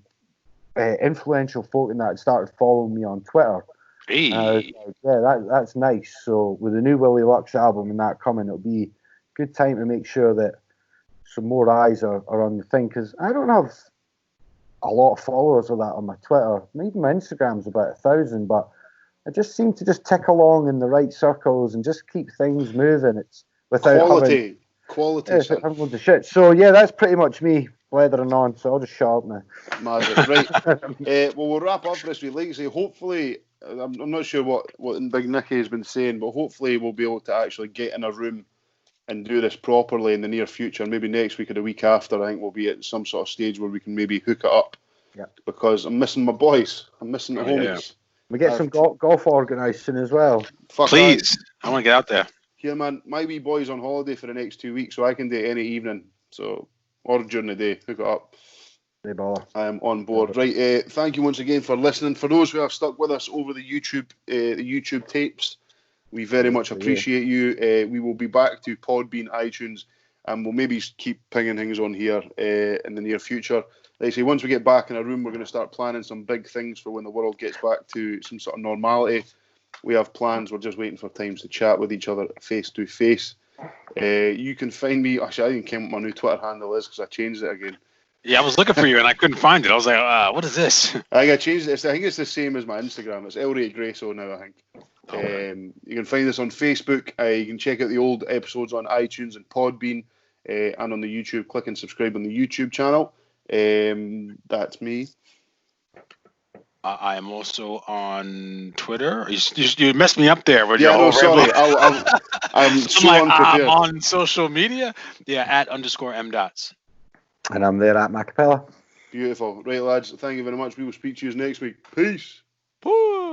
influential folk in that had started following me on Twitter. Hey. I was like, yeah, that's nice. So with the new Willie Lux album and that coming, it'll be a good time to make sure that some more eyes are on the thing, because I don't have a lot of followers of that on my Twitter. Even my Instagram's about 1,000, but I just seem to just tick along in the right circles and just keep things moving. It's without quality. Quality, Yeah, son. loads of shit. So yeah, that's pretty much me blethering on. So I'll just shut up now. Magic, right. Well, we'll wrap up this week. Like I say, hopefully, I'm not sure what Big Nicky has been saying, but hopefully we'll be able to actually get in a room and do this properly in the near future. Maybe next week or the week after, I think we'll be at some sort of stage where we can maybe hook it up. Yeah. Because I'm missing my boys. I'm missing the homies. Yeah. We get some golf organised soon as well. Fuck Please, I want to get out there. Yeah, man. My wee boy's on holiday for the next 2 weeks, so I can do it any evening. So, or during the day, hook it up. No bother. I'm on board. Right. Thank you once again for listening. For those who have stuck with us over the YouTube tapes, we very much appreciate you. We will be back to Podbean, iTunes, and we'll maybe keep pinging things on here in the near future. Like I say, once we get back in a room, we're going to start planning some big things for when the world gets back to some sort of normality. We have plans. We're just waiting for times to chat with each other face to face. You can find me. Actually, I didn't came up my new Twitter handle is because I changed it again. Yeah, I was looking for you and I couldn't find it. I was like, what is this? I changed it. I think it's the same as my Instagram. It's L-Rated Grayso now, I think. You can find us on Facebook. You can check out the old episodes on iTunes and Podbean and on the YouTube. Click and subscribe on the YouTube channel. That's me. I am also on Twitter. You messed me up there. Sorry. I'm so unprepared. I'm on social media. Yeah, at _M_dots. And I'm there at Macapella. Beautiful. Right, lads. Thank you very much. We will speak to you next week. Peace. Bye.